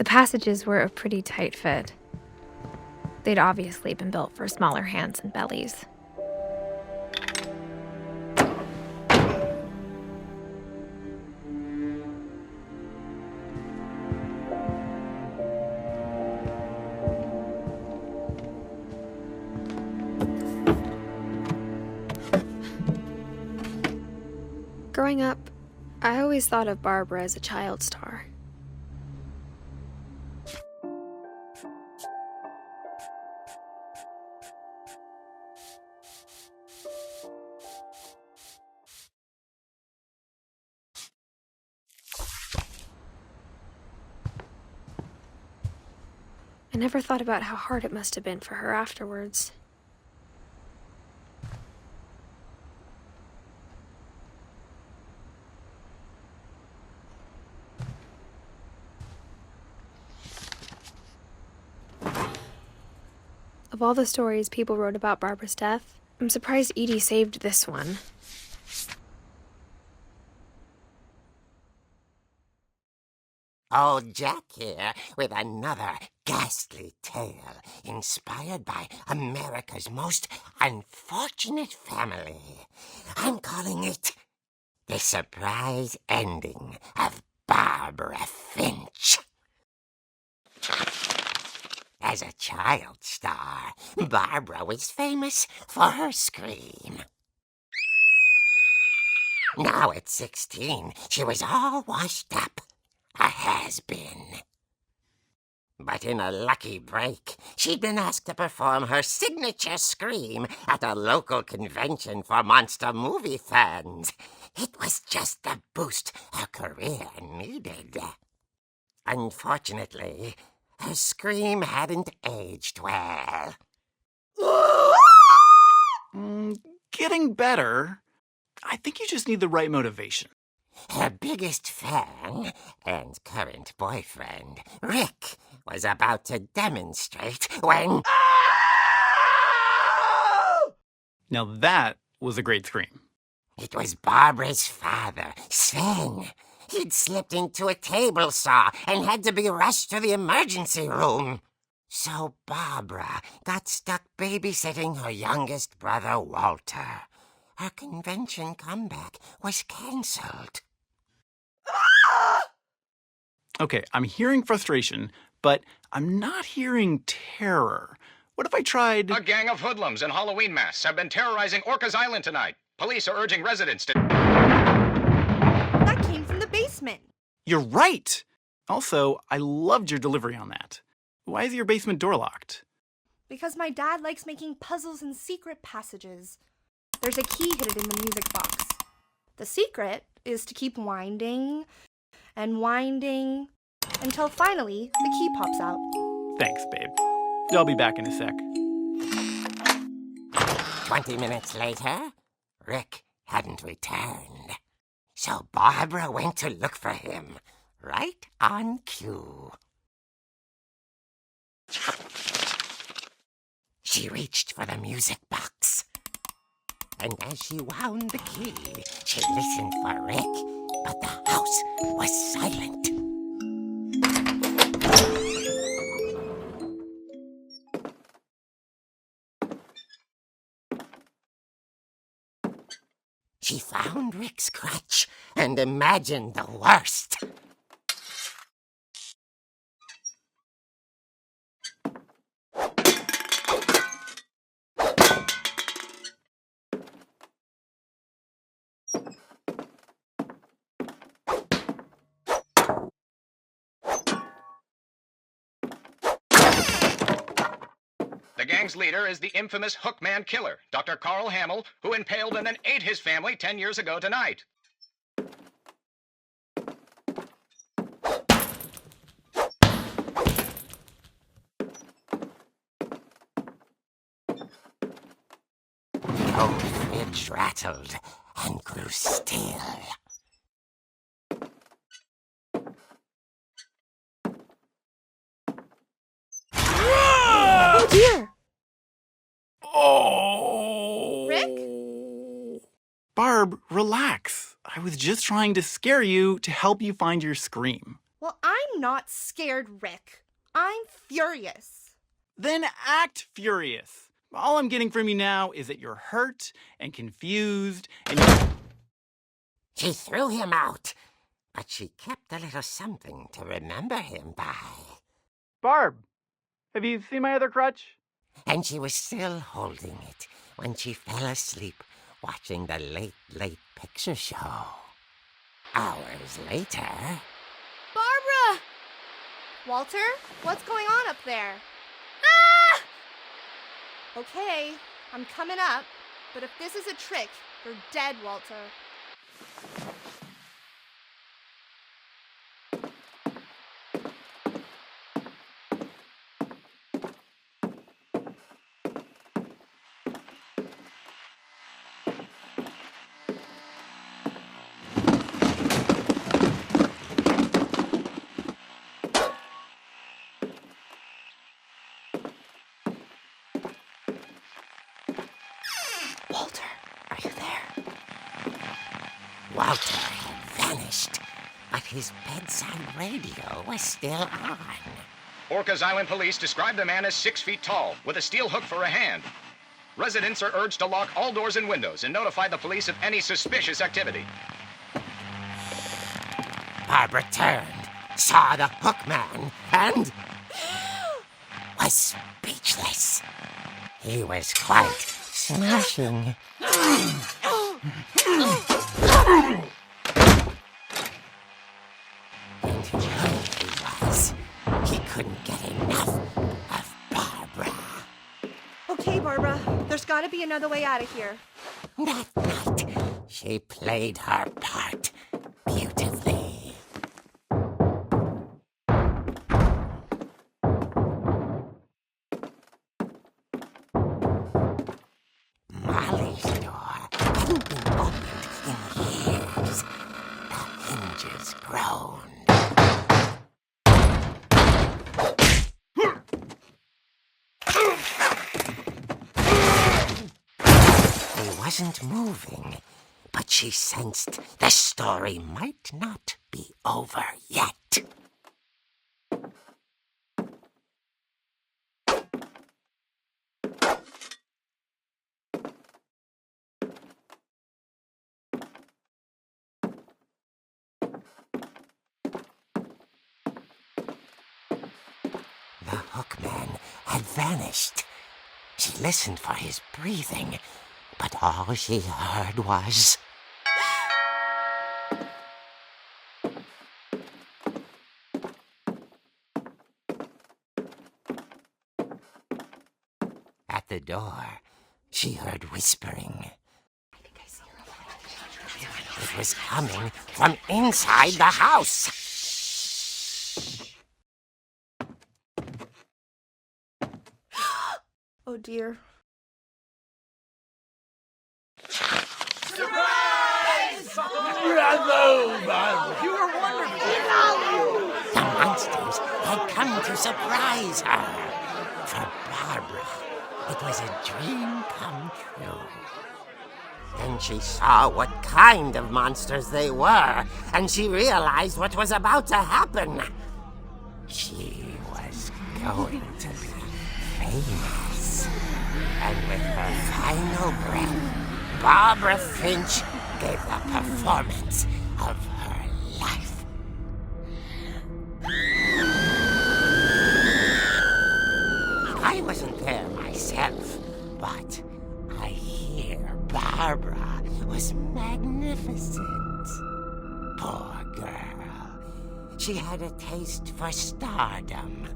The passages were a pretty tight fit. They'd obviously been built for smaller hands and bellies. Growing up, I always thought of Barbara as a child star. I never thought about how hard it must have been for her afterwards. Of all the stories people wrote about Barbara's death, I'm surprised Edie saved this one. Old Jack here with another ghastly tale inspired by America's most unfortunate family. I'm calling it The Surprise Ending of Barbara Finch. As a child star, Barbara was famous for her scream. Now at 16, she was all washed up. A has-been. But in a lucky break, she'd been asked to perform her signature scream at a local convention for monster movie fans. It was just the boost her career needed. Unfortunately, her scream hadn't aged well. Getting better. I think you just need the right motivation. Her biggest fan and current boyfriend, Rick, was about to demonstrate when... Now that was a great scream. It was Barbara's father, Sven. He'd slipped into a table saw and had to be rushed to the emergency room. So Barbara got stuck babysitting her youngest brother, Walter. Her convention comeback was cancelled. Okay, I'm hearing frustration, but I'm not hearing terror. What if I tried... A gang of hoodlums in Halloween masks have been terrorizing Orcas Island tonight. Police are urging residents to... That came from the basement. You're right! Also, I loved your delivery on that. Why is your basement door locked? Because my dad likes making puzzles and secret passages. There's a key hidden in the music box. The secret is to keep winding and winding until finally the key pops out. Thanks, babe. I'll be back in a sec. 20 minutes later, Rick hadn't returned. So Barbara went to look for him, right on cue. She reached for the music box. And as she wound the key, she listened for Rick, but the house was silent. She found Rick's crutch and imagined the worst. The gang's leader is the infamous Hookman Killer, Dr. Carl Hamill, who impaled and then ate his family 10 years ago tonight. The old fridge rattled and grew still. Oh dear! Oh! Rick? Barb, relax. I was just trying to scare you to help you find your scream. Well, I'm not scared, Rick. I'm furious. Then act furious. All I'm getting from you now is that you're hurt and confused and... She threw him out, but she kept a little something to remember him by. Barb, have you seen my other crutch? And she was still holding it when she fell asleep watching the late picture show. Hours later... Barbara! Walter, what's going on up there? Ah! Okay, I'm coming up, but if this is a trick, you're dead, Walter. Walter, are you there? Walter had vanished, but his bedside radio was still on. Orcas Island police describe the man as 6 feet tall, with a steel hook for a hand. Residents are urged to lock all doors and windows and notify the police of any suspicious activity. Barbara turned, saw the hook man, and was speechless. He was quite smashing. And who he was, he couldn't get enough of Barbara. Okay, Barbara, there's gotta be another way out of here. That night, she played her part beautifully. Molly's door hadn't been opened in years. The hinges groaned. He wasn't moving, but she sensed the story might not be over yet. The hookman had vanished. She listened for his breathing, but all she heard was... At the door, she heard whispering. It was coming from inside the house. Oh dear. The monsters had come to surprise her. For Barbara, it was a dream come true. Then she saw what kind of monsters they were, and she realized what was about to happen. She was going to be famous. And with her final breath, Barbara Finch gave the performance of her life. I wasn't there myself, but I hear Barbara was magnificent. Poor girl. She had a taste for stardom.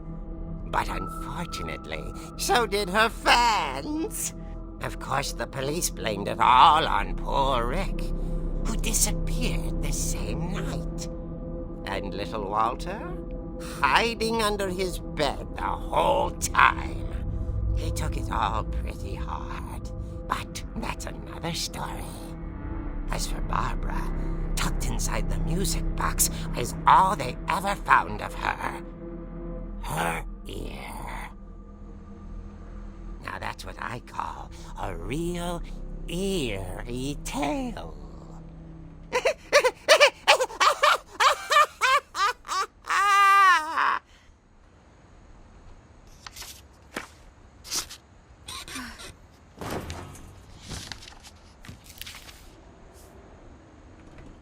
But unfortunately, so did her fans. Of course, the police blamed it all on poor Rick, who disappeared the same night. And little Walter, hiding under his bed the whole time. He took it all pretty hard, but that's another story. As for Barbara, tucked inside the music box was all they ever found of her. Her ear. Now that's what I call a real eerie tale.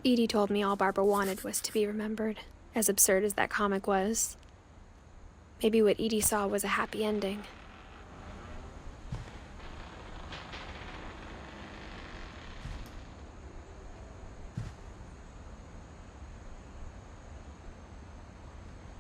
Edie told me all Barbara wanted was to be remembered, as absurd as that comic was. Maybe what Edie saw was a happy ending.